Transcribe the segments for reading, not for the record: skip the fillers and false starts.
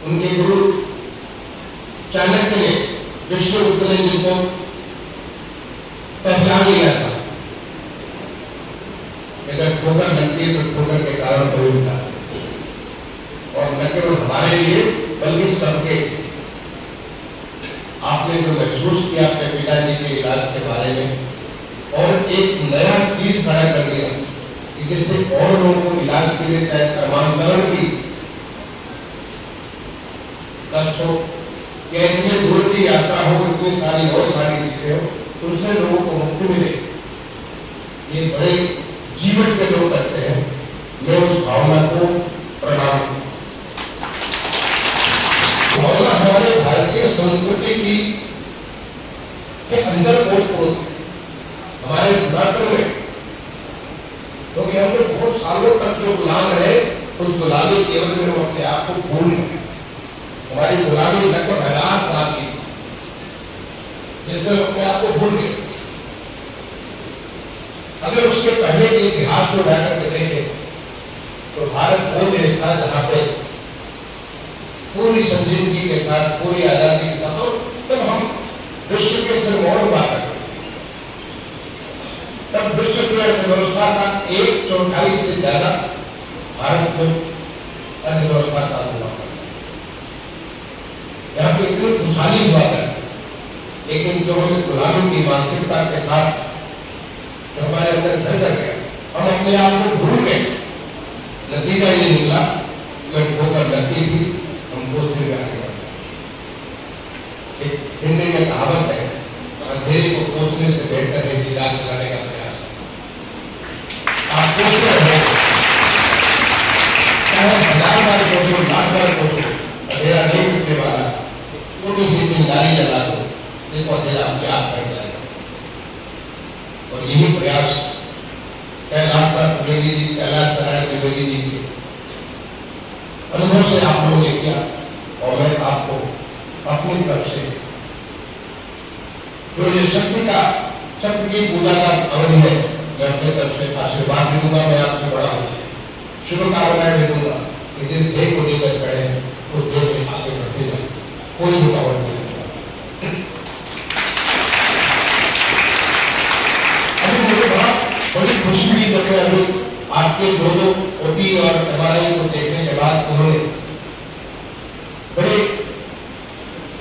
उनके गुरु चाणक्य ने विश्वगुप्त ने जिनको पहचान लिया था, अगर ठोकर लगती है तो ठोकर के कारण कोई उठा, और न केवल हमारे लिए बल्कि सबके। आपने जो महसूस किया अपने पिताजी के इलाज के बारे में, और एक नया चीज खड़ा कर दिया कि जिससे और लोगों को इलाज के लिए चाहे क्रमांतरण की कष्ट हो या इतने दूर की यात्रा हो, इतनी सारी और सारी चीजें हो, उनसे लोगों को मुक्ति मिले, ये बड़े जीवन के लोग करते हैं। मैं उस भावना को प्रणाम। भावना हमारे भारतीय संस्कृति की के अंदर ओत-प्रोत है, हमारे सनातन में। क्योंकि हम लोग बहुत सालों तक जो गुलाम रहे, उस गुलामी केवल में हम अपने आप को भूल गए। हमारी गुलामी लगभग 1000 साल की, जिसमें हम अपने आप को भूल गए। अगर उसके पहले के इतिहास को जाकर के देखें तो भारत वो देश था जहां पे पूरी संजीदगी के साथ, पूरी आजादी के साथ, तब हम विश्व के सिरमौर हुआ करते, तब विश्व की अर्थव्यवस्था का 1/4 से ज्यादा भारत में अर्थव्यवस्था का हुआ करता, यहाँ पे इतनी खुशहाली हुआ करती। लेकिन जो हमें गुलामी की मानसिकता के साथ जो हमारे अंदर घर कर गया, हम अपने आप को भूल गए। नतीजा ये निकला, मैं ठोकर लगती थी, हम दोस्ती में आगे बढ़ गए। एक हिंदी में कहावत है, अंधेरे को कोसने से बेहतर है चिराग जलाने का प्रयास। आप कोसते रहे, चाहे 1000 बार कोसो, 1,00,000 बार कोसो, अंधेरा नहीं उठने वाला। छोटी सी चिंगारी जला दो, देखो अंधेरा अपने आप बढ़ जाएगा। और यही प्रयास कैलाश त्रिवेदी जी के अनुभव से आप लोगों ने किया, और मैं आपको अपनी तरफ से जो ये शक्ति की पूजा का अवधि है, मैं अपनी तरफ से आशीर्वाद भी दूंगा। मैं आपसे बड़ा हूं, शुभकामनाएं भी दूंगा कि जिस ध्येय को लेकर खड़े हैं उस ध्येय में आगे बढ़ते जाए, कोई रुकावट नहीं होगा। बड़ी खुशी हुई जब मैं अभी आपके दोनों ओपी और एमआरआई को देखने के बाद उन्होंने बड़े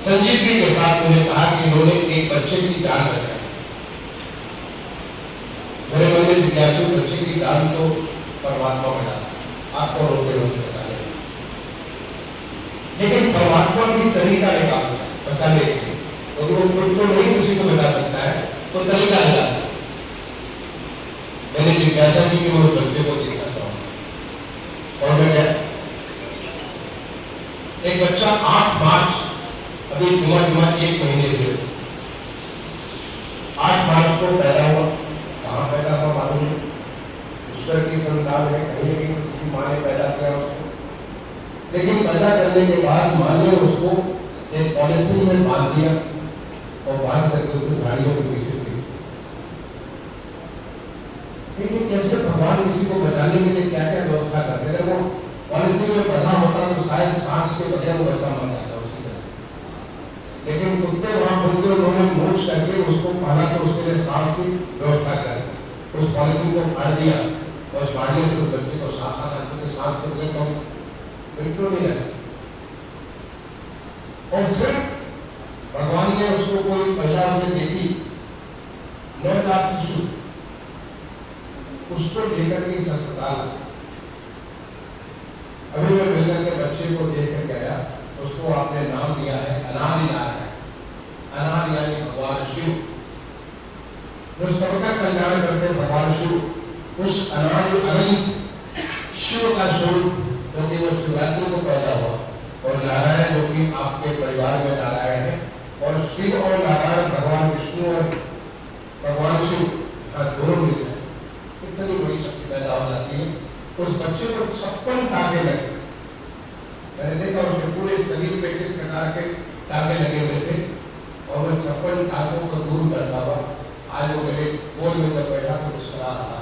संजीदगी के साथ मुझे कहा कि उन्होंने एक बच्चे की जान बचाई। मेरे मन में जिज्ञासु, बच्चे की जान तो परमात्मा बचाता, आपको रोते रोते बचाने, लेकिन परमात्मा की तरीका निकालता है बचाने के, तो वो खुद को नहीं किसी को बचा सकता है, तो तरीका निकालता है। मैंने जिज्ञासा की कि मैं उस बच्चे को देखना चाहूँ, और मैं गया। एक बच्चा 8 मार्च, अभी जुमा 1 महीने हुए, 8 मार्च को पैदा हुआ। कहाँ पैदा हुआ मालूम नहीं, ईश्वर की संतान है, कहीं भी किसी माँ ने पैदा किया उसको। लेकिन पैदा करने के बाद माँ ने उसको एक पॉलिथीन में बांध दिया, और बांध करके उसको झाड़ियों के पीछे फेंक दिया। लेकिन कैसे भगवान किसी को बचाने के लिए क्या क्या व्यवस्था करते हैं। वो पॉलिथीन में बंधा होता तो शायद सांस के बगैर वो बच्चा मर जाता उसी तरह, लेकिन कुत्ते वहां खुलते, उन्होंने मोक्ष करके उसको पाला, तो उसके लिए सांस की व्यवस्था कर उस पॉलिथीन को फाड़ दिया, और फाड़ने से उस बच्चे को सांस आना, क्योंकि सांस के बगैर हम बिल्कुल नहीं रह सकते। और फिर भगवान ने उसको कोई पहला उसे देखी नवजात शिशु, उसको लेकर के इस अस्पताल, अभी मैं मिलकर के बच्चे को देख कर गया, उसको आपने नाम दिया है अनादिनारायण। अनादि यानी भगवान शिव, जो सबका कल्याण करते भगवान शिव। उस अनादि अनंत शिव का स्वरूप जो कि वो शिवरात्रि को पैदा हुआ, और नारायण जो कि आपके परिवार में नारायण है, और शिव और नारायण भगवान विष्णु और भगवान शिव दोनों मिलते हैं, इतनी बड़ी शक्ति पैदा हो जाती है। उस बच्चे को 56 टाके लगे, मैंने देखा उसके पूरे शरीर पे किस प्रकार के टाके लगे हुए थे, और मैं 56 टाकों को दूर करता हुआ आज वो मेरे गोद में जब बैठा तो मुस्कुरा रहा।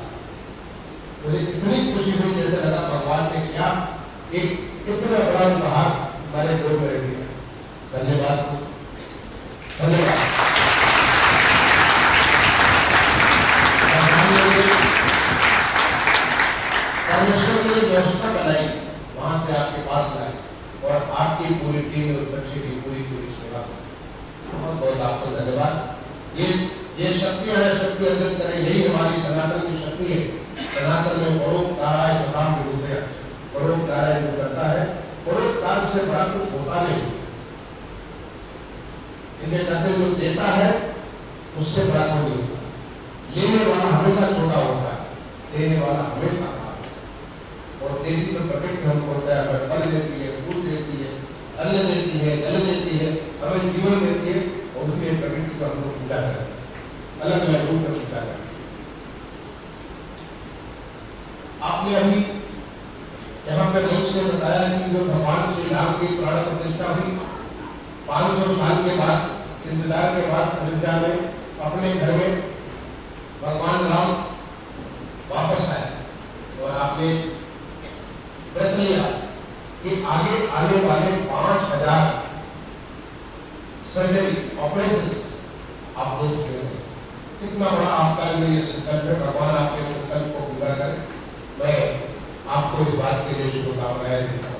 मुझे इतनी खुशी हुई, जैसे लगा भगवान ने क्या एक कितना बड़ा उपहार हमारे और आपकी पूरी टीम उस बच्चे की पूरी पूरी सेवा करें। बहुत बहुत आपको धन्यवाद। ये शक्तियां हैं, शक्ति अर्जित करें, यही हमारी सनातन की शक्ति है। सनातन में परोपकाराय स्वधाम विभूतयः, परोपकाराय जो करता है, परोपकार से बड़ा कुछ होता नहीं। इनके कहते जो देता है उससे बड़ा कोई नहीं होता। लेने वाला हमेशा छोटा होता है, देने वाला हमेशा बड़ा होता है। और देवी तो प्रकृति हमको होता है, फल देती है, फूल देती है, अन्न देती है, जल देती है, हमें जीवन देती है, और उसलिए प्रकृति को हम लोग पूजा करते हैं, अलग अलग रूप में पूजा करते हैं। आपने अभी यहाँ पे लोग से बताया कि जो भगवान श्री राम की प्राण प्रतिष्ठा हुई 500 साल के बाद, इंतजार के बाद अयोध्या में अपने घर में भगवान राम वापस आए, और आपने व्रत लिया कि आगे आने वाले 5000 सर्जरी ऑपरेशंस आप लोग करेंगे। कितना बड़ा आपका ये संकल्प है, भगवान आपके संकल्प को पूरा करे। मैं आपको इस बात के लिए शुभकामनाएं देता हूँ।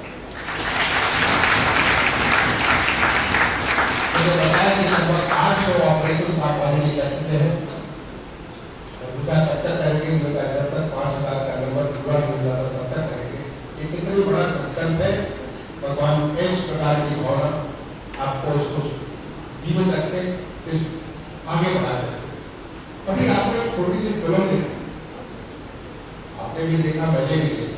मैंने बताया कि लगभग 800 ऑपरेशन आप ऑलरेडी कर चुके हैं। तब तक करेंगे, जब तक 5000 का नंबर पूरा मिल जाता तब तक करेंगे। ये कितनी बड़ा संकल्प है। भगवान इस प्रकार की भावना आपको इसको जीवित रखते, इस आगे बढ़ाते। अभी आपने एक छोटी सी फिल्म देखी, आपने भी देखा, मैंने भी देखा।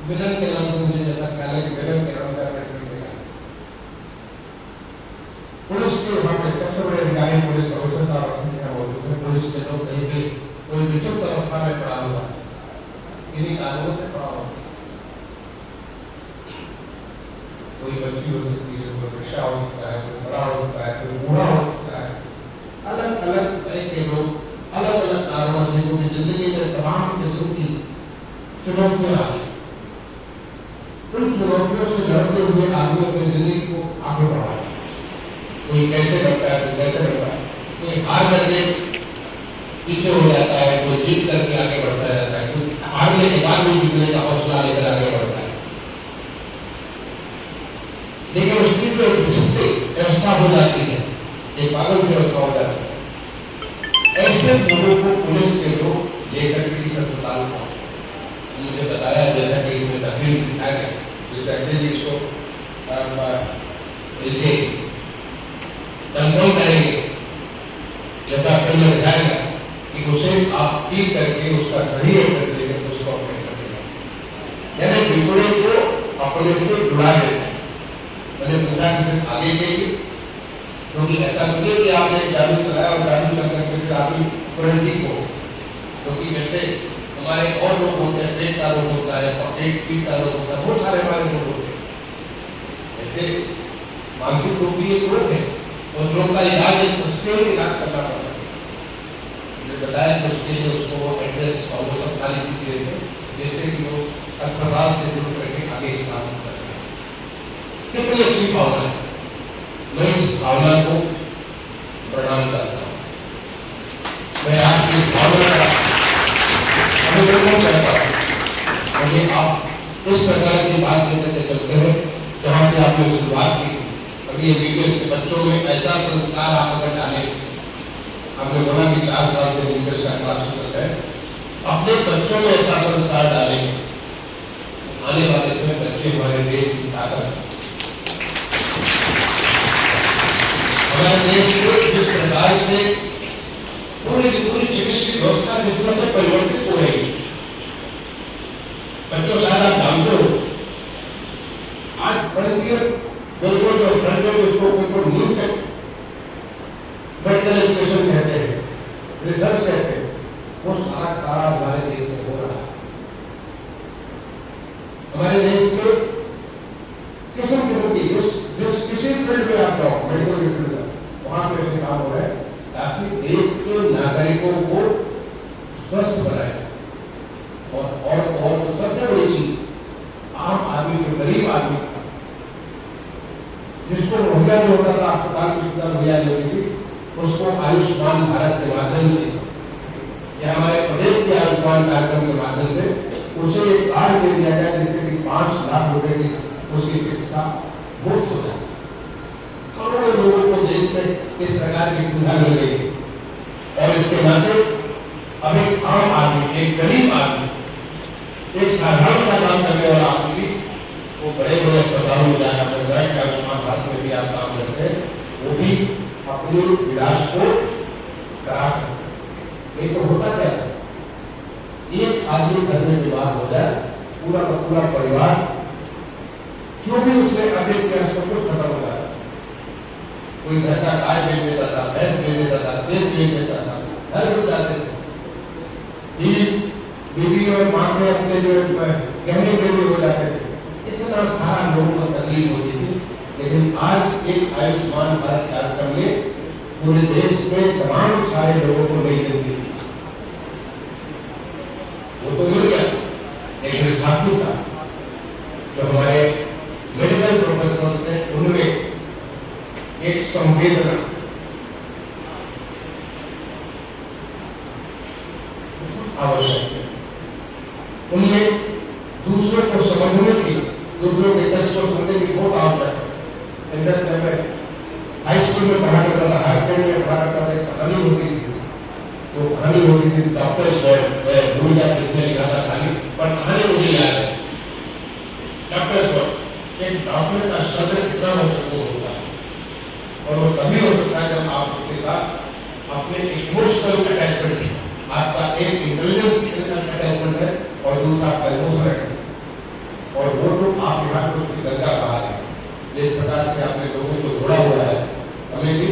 विलन के नाम से मुझे जैसा ख्याल है कि विलन के नाम का मैंने देखा। पुलिस के वहां पे सबसे बड़े अधिकारी पुलिस कमिश्नर साहब हैं, पुलिस के लोग कहीं भी कोई विचुप्त अवस्था में पड़ा हुआ है, इन्हीं कानूनों से पड़ा हुआ, कोई बच्ची हो सकती है, कोई बच्चा हो सकता है, कोई बड़ा हो सकता है, कोई बूढ़ा हो सकता है, अलग अलग तरह के लोग अलग अलग कारणों से उनकी जिंदगी में तमाम किस्म की चुनौतियां आई। उन चुनौतियों से लड़ते हुए आदमी अपनी जिंदगी को आगे बढ़ा, कोई कैसे करता है, कोई कैसे करता है, कोई हार करके पीछे हो जाता है, कोई जीत करके आगे बढ़ता जाता है, कोई हारने के बाद भी जीतने का हौसला लेकर आगे बढ़ता है। लेकिन उसकी जो एक विस्तृत व्यवस्था हो जाती है, एक पागल से व्यवस्था हो जाती है, ऐसे लोगों को पुलिस के लोग लेकर के इस अस्पताल को मुझे बताया, जैसा कि इसमें तकलीफ दिखाया गया, जैसे अखिल जी इसको इसे कंफर्म करेंगे, जैसा फिल्म में दिखाया गया कि उसे आप ठीक करके उसका सही एड्रेस देकर उसको ऑपरेट कर देंगे, यानी दूसरे को अपने से जुड़ा देते हैं। मैंने पूछा कि फिर आगे के लिए, क्योंकि ऐसा नहीं है कि आपने जादू चलाया और जादू चल करके फिर आपकी क्वारंटीन को, क्योंकि जैसे हमारे और लोग होते हैं, पेट का रोग होता है, पेट पीठ का रोग होता है, बहुत सारे हमारे लोग होते हैं। ऐसे मानसिक रोग भी एक रोग है, उस रोग का इलाज एक सस्टेन इलाज करना पड़ता है। मुझे बताया कि उसके लिए उसको एड्रेस और वो सब सारी चीज दे दें, जैसे कि वो अस्पताल से जुड़ करके आगे इस काम करते हैं। कितनी अच्छी भावना है, मैं इस भावना को प्रणाम करता हूँ। मैं आपकी भावना का अभिनंदन करता हूँ। मुझे आप इस प्रकार की बात लेकर के चलते हैं जहाँ से आपने शुरुआत की थी। अभी ये बीकेएस के बच्चों में ऐसा संस्कार आप अगर डालें, आपने बोला कि 4 साल से बीकेएस का क्लास चल रहा है, अपने बच्चों में ऐसा संस्कार डालें, आने वाले समय बच्चे हमारे देश की ताकत, हमारे देश को जिस प्रकार से पूरी की पूरी चिकित्सा व्यवस्था जिस तरह से परिवर्तित हो रही है, बच्चों शायद आप जानते हो, आज फ्रंटियर बिल्कुल जो फ्रंटियर उसको बिल्कुल न्यू टेक मेडिकल एजुकेशन कहते हैं, रिसर्च कहते हैं, वो सारा हमारे देश में हो रहा है। हमारे देश में किस्म की जिस किसी फील्ड में आप जाओ, मेडिकल फील्ड में वहां पे ऐसे काम हो रहा है ताकि देश के नागरिकों को स्वस्थ बनाए। और सबसे बड़ी चीज आम आदमी को, गरीब आदमी जिसको मुहैया नहीं होता था अस्पताल की सुविधा मुहैया नहीं होती थी, उसको आयुष्मान भारत के माध्यम से या हमारे प्रदेश के आयुष्मान कार्यक्रम के माध्यम से उसे एक कार्ड दे दिया गया जिससे कि 5 लाख रुपए की उसकी चिकित्सा मुफ्त हो जाती है। करोड़ों लोगों को देश में इस प्रकार की सुविधा मिल रही है और इसके नाते अब एक आम आदमी, एक गरीब आदमी, एक साधारण सा काम करने वाला आदमी भी वो बड़े बड़े अस्पतालों में जाना पड़ता है। आयुष्मान भारत में भी आप काम करते हैं, वो भी अपने इलाज को करा सकते हैं। ये तो होता क्या है, एक आदमी घर में बीमार हो जाए, पूरा का पूरा परिवार जो भी उसने अधिक किया सब कुछ खत्म हो जाता है। कोई घर का गाय बेच देता था, भैंस बेच देता था, तेल बेच देता था, घर रुक जाते थे। बीवी और माँ में अपने जो गहने देने हो जाते थे, इतना सारा लोगों को तकलीफ होती थी। लेकिन आज एक आयुष्मान भारत कार्यक्रम में पूरे देश में तमाम सारे लोगों को नई जिंदगी दी, वो तो मिल गया। लेकिन साथ ही साथ जो हमारे मेडिकल प्रोफेशनल्स हैं उनमें एक संवेदना आवश्यक है, उनमें दूसरों को समझने की, दूसरों के कष्ट को समझने की बहुत आवश्यक है। इनफैक्ट जब मैं हाई स्कूल में पढ़ा करता था, हाई स्कूल में पढ़ा करता था, एक कहानी होती थी, तो कहानी होती थी डॉक्टर्स वर्ड, भूल गया किसने लिखा था कहानी, पर कहानी मुझे याद है। डॉक्टर्स वर्ड, एक डॉक्टर का शब्द कितना महत्वपूर्ण होता है और वो तभी हो सकता है जब आप उसके साथ अपने इमोशनल अटैचमेंट, आपका एक इंटेलिजेंस अटैचमेंट है और दूसरा आपका इमोशनल अटैचमेंट, और वो तो आप यहाँ पर उसकी गंगा बाहर है। जिस प्रकार से आपने लोगों को जोड़ा हुआ है, हमें भी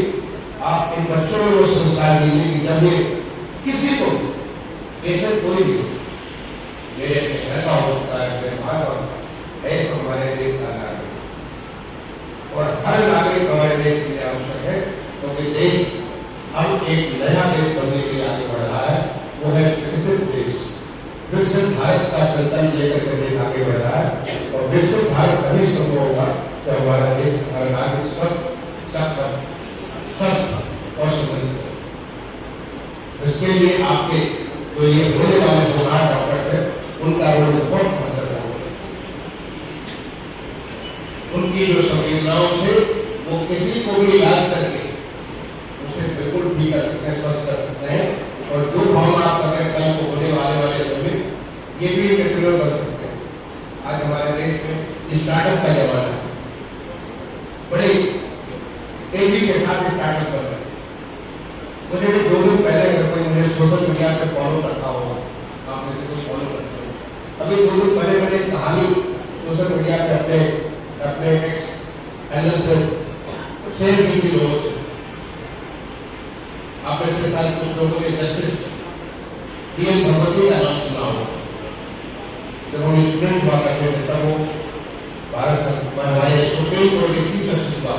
आप इन बच्चों में वो संस्कार दीजिए कि जब ये किसी को, बेशक कोई भी, मेरे घर का हो सकता है, मेरे भाई का है, तो हमारे देश का नागरिक और हर नागरिक हमारे देश के लिए आवश्यक है, क्योंकि देश अब एक नया देश बनने के लिए आगे बढ़ रहा है। वो है विकसित देश, विकसित भारत का संकल्प लेकर के देश आगे बढ़ रहा है और विकसित भारत तभी संभव होगा कि हमारा देश, हमारा नागरिक स्वस्थ, सक्षम, स्वस्थ और समृद्ध। इसके लिए आपके जो ये होने वाले होनहार डॉक्टर है, उनका रोल बहुत महत्वपूर्ण है। उनकी जो संवेदनाओं से वो किसी को भी इलाज करके उसे बिल्कुल ठीक कर सकते हैं, स्वस्थ कर सकते हैं, और जो भावना आप कर रहे हैं कल को होने वाले समय ये भी कैपिटल बन सकते हैं। आज हमारे देश में स्टार्टअप का जमाना है, बड़े तेजी के साथ स्टार्टअप कर रहे हैं। मुझे भी 2 दिन पहले अगर कोई मुझे सोशल मीडिया पे फॉलो करता होगा, आप मुझे कोई फॉलो करते हो, अभी 2 दिन पहले मैंने कहानी सोशल मीडिया पे अपने एक्स हैंडल से शेयर की थी लोगों से। आप ऐसे साथ कुछ लोगों ने जस्टिस डीएन भगवती का नाम सुना हो। जब हम स्टूडेंट हुआ करते थे तब वो भारत सरकार हमारे सुप्रीम कोर्ट के चीफ जस्टिस हुआ,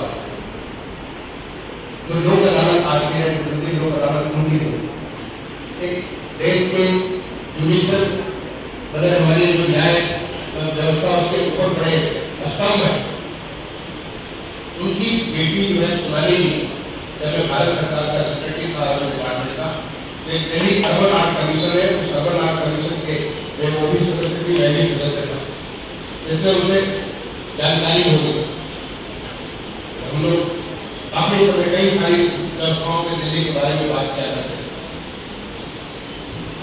जो लोक अदालत आती है, दिल्ली लोक अदालत उनकी थी। एक देश के जुडिशल मतलब हमारी जो न्याय व्यवस्था उसके ऊपर बड़े स्तंभ है। उनकी बेटी जो है सोनाली जी, जब मैं भारत सरकार का सेक्रेटरी था डिपार्टमेंट का, एक दिल्ली अर्बन आर्ट कमीशन है, उस अर्बन आर्ट कमीशन के वो भी सदस्य भी मैं भी सदस्य था, जिसमें उसे जानकारी हो गई। हम लोग काफी समय कई सारी व्यवस्थाओं में दिल्ली के बारे में बात किया करते थे।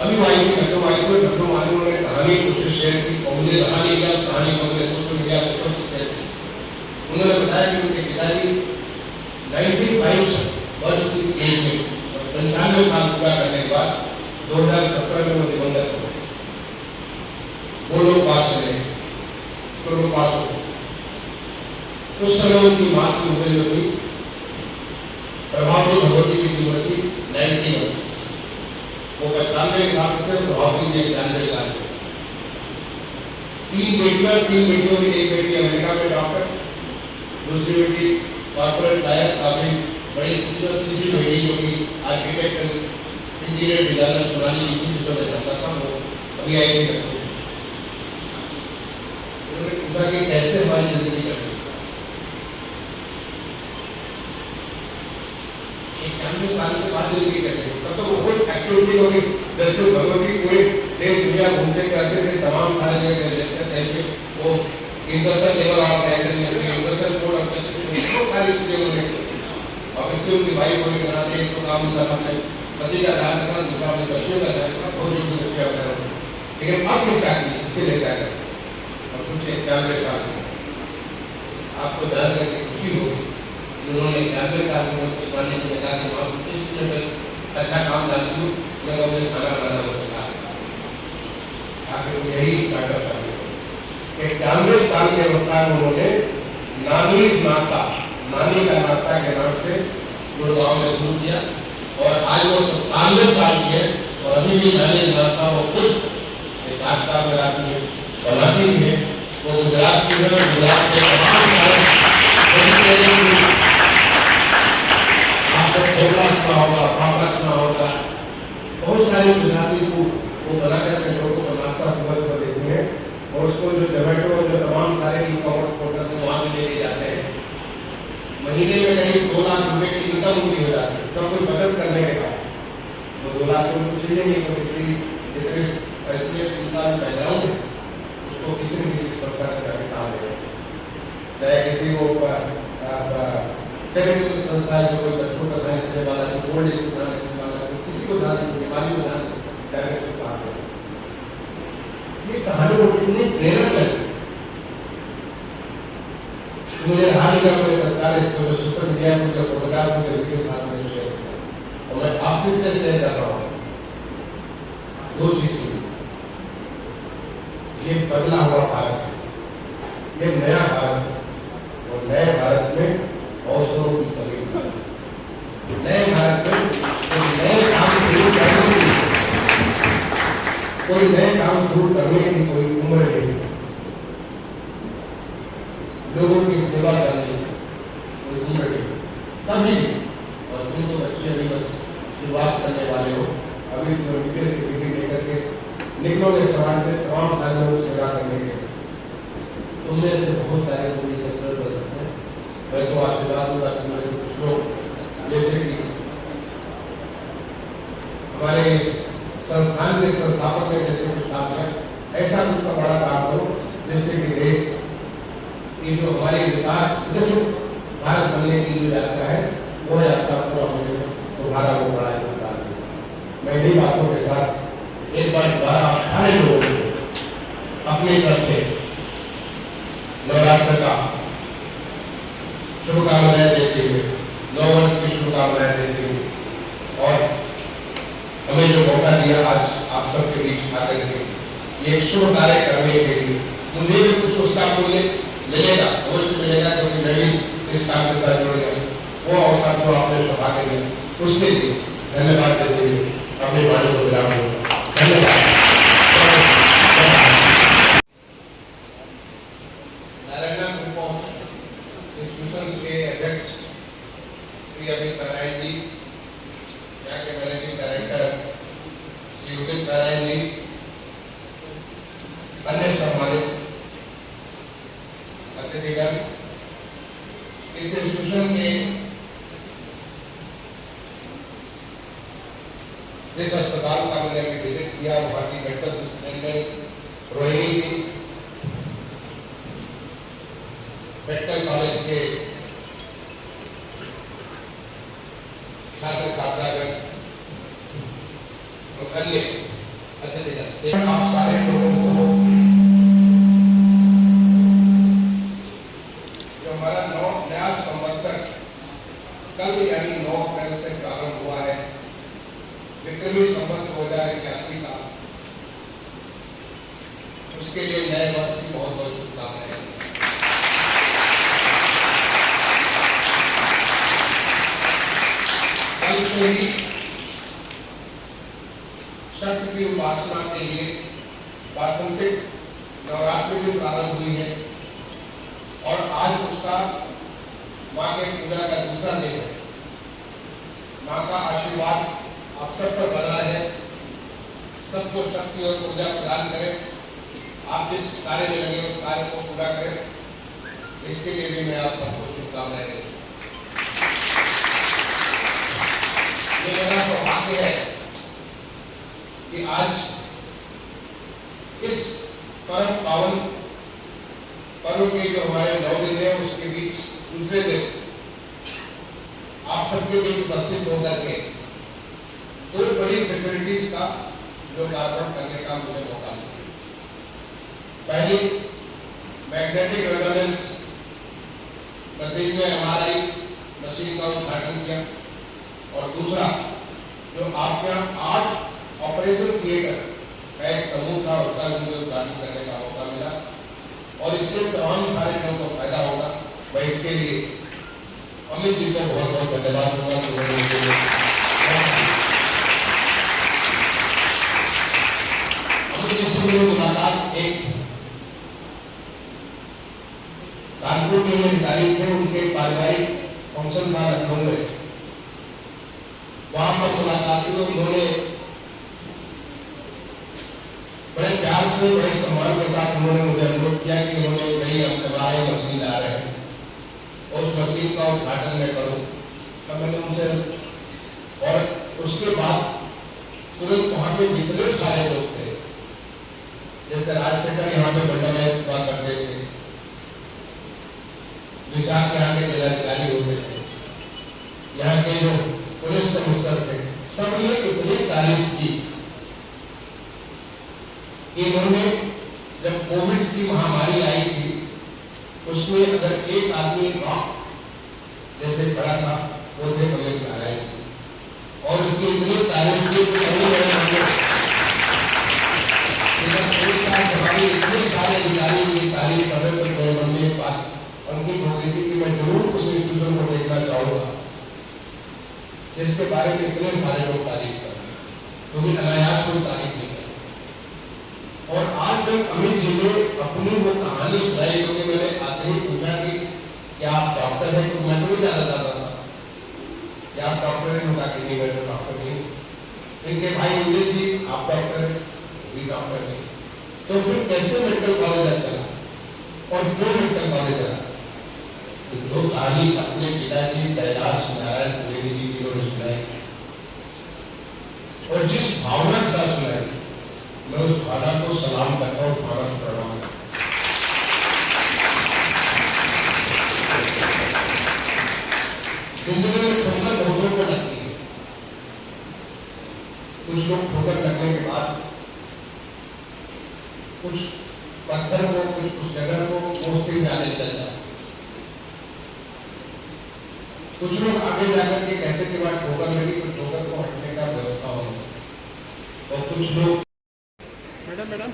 अभी आई थी लखनऊ आई थी, लखनऊ वालों ने कहानी कुछ शेयर की और मुझे रहा नहीं गया उस कहानी को मैंने सोशल मीडिया पर शेयर की। उन्होंने बताया कि उनके पिताजी 95 वर्ष की एज में 95 साल पूरा करने के बाद 2017 में वो दिवंगत हो गए। वो लोग पास चले, तो लोग पास हो गए। उस समय उनकी मां की उम्र जो थी, प्रभावती भगवती की उम्र थी 90 वर्ष। वो 95 साल के थे, प्रभावती जी 91 साल के। 3 बेटियों की, एक बेटी अमेरिका में डॉक्टर, दूसरी बेटी कॉर्पोरेट लायर, काफी बड़ी खूबसूरत, तीसरी बेटी जो कि आर्किटेक्ट इंटीरियर डिजाइनर सोनाली जी की, जिसको मैं जानता था, वो अभी आई थी। उन्होंने पूछा कि कैसे हमारी जिंदगी कटी। 91 साल के बाद जिंदगी कैसे, तब तो बहुत एक्टिव थी, क्योंकि जैसे भगवती पूरे देश दुनिया घूमते करते थे, तमाम सारे जगह रहते थे, वो इंटरनेशनल लेवल ऑर्गेनाइजेशन में इंटरनेशनल कोड ऑफ जस्टिस में बहुत सारी चीजें उन्होंने की और इसलिए उनकी वाइफ होने के नाते एक तो काम उनका हमने पति का ध्यान रखना, दूसरा अपने बच्चों का ध्यान रखना, बहुत जोर बच्चे का ध्यान रखना। लेकिन अब किसका इसके लिए क्या करें? और सोचिए 91 साल में आपको जान करके खुशी होगी कि उन्होंने 91 साल में उनको स्मरण की निकाल के वहाँ बस अच्छा काम जानती हूँ, मैं मुझे खाना बनाना होता आखिर यही स्टार्टअप था। 91 साल के अवस्था में उन्होंने नानी नाता, नानी का नाता के नाम से गुड़गांव में शुरू किया और आज वो 97 साल की है और अभी भी नानी नाता वो खुद साक्षात में आती है, बनाती भी है। वो गुजरात की है, गुजरात के तमाम आपको ढोकला सुना होगा, पापड़ा सुना होगा, बहुत सारी गुजराती फूड वो बना करके लोगों को नाश्ता समझ कर देती है और उसको जो जोमेटो जो तमाम सारे ई-कॉमर्स पोर्टल में वहाँ भी लेके जाते हैं। महीने में कहीं 2 लाख रुपए की इनकम उनकी हो जाती है, सब कुछ बचत करने के बाद वो 2 लाख रुपए कुछ चाहिए नहीं, तो जितने उनका बैकग्राउंड है उसको किसी न किसी सरकार का काम है, चाहे किसी को चैरिटेबल संस्था है जो कोई बच्चों का ध्यान रखने वाला, जो ओल्ड एज को ध्यान रखने वाला, जो किसी को ध्यान बीमारी को ध्यान रखने को काम है। ये कहानी कितनी प्रेरक लगी मुझे। हाल ही में तत्काल इसको जो सोशल मीडिया में जो फोटोग्राफ मुझे वीडियो साथ में शेयर किया और मैं आपसे इसलिए शेयर कर रहा हूँ। 2 चीजें, ये बदला हुआ भारत है, ये नया भारत है और नए भारत में अवसरों की कमी है। नए भारत में कोई नए काम शुरू करने की कोई उम्र नहीं, लोगों की सेवा करने की कोई उम्र नहीं, कभी भी। और तुम तो बच्चे अभी बस शुरुआत करने वाले हो, अभी तुम विदेश की डिग्री लेकर के निकलोगे समाज में तमाम सारे लोगों की सेवा करने के लिए। तुमने से बहुत सारे लोग बन सकते हैं। मैं तो आशीर्वाद दूंगा तुम्हें से कुछ लोग जैसे कि हमारे इस संस्थान के संस्थापक ने जैसे कुछ काम किया, ऐसा कुछ का बड़ा काम करो जैसे कि देश की जो हमारी विकास भारत बनने की जो यात्रा है वो यात्रा पूरा होने में तुम्हारा वो बड़ा योगदान है। मैं इन्हीं बातों के साथ एक बार दोबारा सारे लोगों को अपनी तरफ से नवरात्र का शुभकामनाएं देते हुए, नववर्ष की शुभकामनाएं देते हुए और हमें जो मौका दिया आज आप सबके बीच आकर के ये शुभ कार्य करने के लिए, मुझे भी कुछ उसका पुण्य मिलेगा, अवश्य मिलेगा, क्योंकि मैं भी इस काम के साथ जुड़ गया। वो अवसर जो आपने सौभाग्य दिया उसके लिए धन्यवाद देते हुए अपनी वाणी को विराम दूंगा। धन्यवाद। नारायण ग्रुप ऑफ इंस्टीट्यूशंस के अध्यक्ष श्री अमित नारायण जी, यहाँ के मैनेजिंग डायरेक्टर श्री उदित नारायण जी, अन्य सम्मानित अतिथिगण, इस इंस्टीट्यूशन के जिस अस्पताल का मैंने विजिट किया वहाँ की मेडिकल सुपरिटेंडेंट रोहिणी जी, मेडिकल कॉलेज के छात्र छात्रागण और अन्य अतिथिगण, आप सारे लोगों को जो हमारा नया संवत्सर कल यानी 9 अप्रैल से प्रारंभ हुआ है, विक्रमी संवत 2081 का, उसके लिए नए वर्ष की बहुत बहुत शुभकामनाएं। कल से ही शक्ति की उपासना के लिए वासंतिक नवरात्रि भी प्रारंभ हुई है और आज उसका माँ के पूजा का दूसरा दिन है। माँ का आशीर्वाद आप सब पर बना है, सबको शक्ति और ऊर्जा प्रदान करें, आप जिस कार्य में लगे उस कार्य को पूरा करें, इसके लिए भी मैं आप सबको शुभकामनाएं देता हूं। ये मेरा सौभाग्य है कि आज इस परम पावन पर्व के जो हमारे 9 दिन है उसके बीच दूसरे दिन आप सबके बीच उपस्थित होकर के दो बड़ी फैसिलिटीज का लोकार्पण करने का मुझे मौका मिला। पहली मैग्नेटिक रेजोनेंस मशीन में एमआरआई मशीन का उद्घाटन किया और दूसरा जो आपके यहाँ 8 ऑपरेशन थिएटर का एक समूह था उसका मुझे उद्घाटन करने का मौका मिला और इससे तमाम सारे लोगों को फायदा होगा। मैं इसके लिए अमित जी को बहुत बहुत धन्यवाद दूंगा। अमित जी से मुलाकात एक कानपुर के अधिकारी थे, उनके पारिवारिक फंक्शन था लखनऊ में, वहां पर मुलाकात हुई। उन्होंने बड़े प्यार से बड़े सम्मान के साथ उन्होंने मुझे अनुरोध किया कि उन्होंने नई एमआरआई मशीन ला रहे हैं, उस मशीन का उद्घाटन मैं करूं। तो मैंने उनसे और उसके बाद तुरंत वहां पे जितने सारे लोग थे, जैसे राजशेखर यहाँ पे मंडल हुआ करते थे, विशाख यहाँ के जिलाधिकारी होते थे, यहाँ के जो पुलिस कमिश्नर थे, सबने इतनी तारीफ की। इन्होंने जब कोविड की महामारी आई थी उसमें अगर एक आदमी रॉक जैसे खड़ा था वो थे अमित नारायण और उसकी इतनी तारीफ की इतने सारे अधिकारी की तारीफ करने पर मेरे मन में एक बात अंकित हो गई थी कि मैं जरूर उस इंस्टीट्यूशन को देखना चाहूंगा जिसके बारे में इतने सारे लोग तारीफ कर रहे हैं, क्योंकि अनायास कोई तारीफ नहीं कर। और आज जब अमित जी ने अपनी वो कहानी सुनाई, क्योंकि मैंने आते ही पूछा कि क्या आप डॉक्टर हैं, तो मैं तो नहीं जाना चाहता था कि आप डॉक्टर हैं, उनका कि नहीं मैं तो डॉक्टर नहीं। इनके भाई बोले थी आप डॉक्टर हैं, भी डॉक्टर नहीं। तो फिर कैसे मेडिकल कॉलेज चला और क्यों मेडिकल कॉलेज चला? तो जो कहानी अपने पिताजी कैलाश नारायण त्रिवेदी जी की उन्होंने सुनाई और जिस भावना के साथ सुनाई, मैं उस भावना को सलाम करता हूँ, भावना को प्रणाम करता हूँ। जिंदगी में ठोकर बहुतों को लगती है, कुछ लोग ठोकर लगने के बाद कुछ पत्थर को कुछ जगह को दोस्ती में आने लग जाते, कुछ लोग आगे जाकर के कहते कि बाद ठोकर लगी तो ठोकर को हटने का व्यवस्था होगी, और कुछ लोग मैडम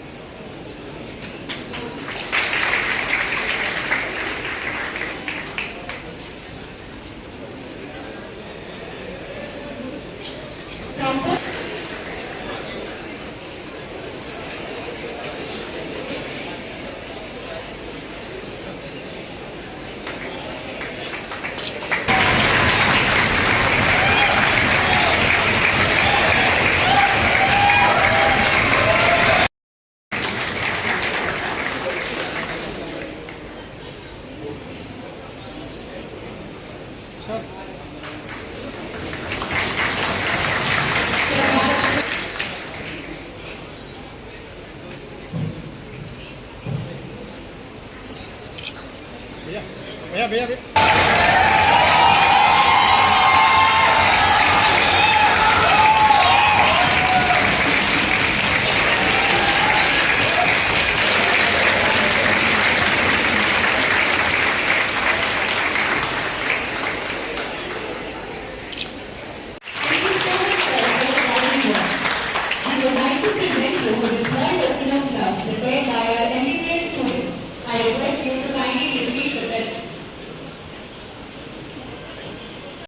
भैया भैया भैया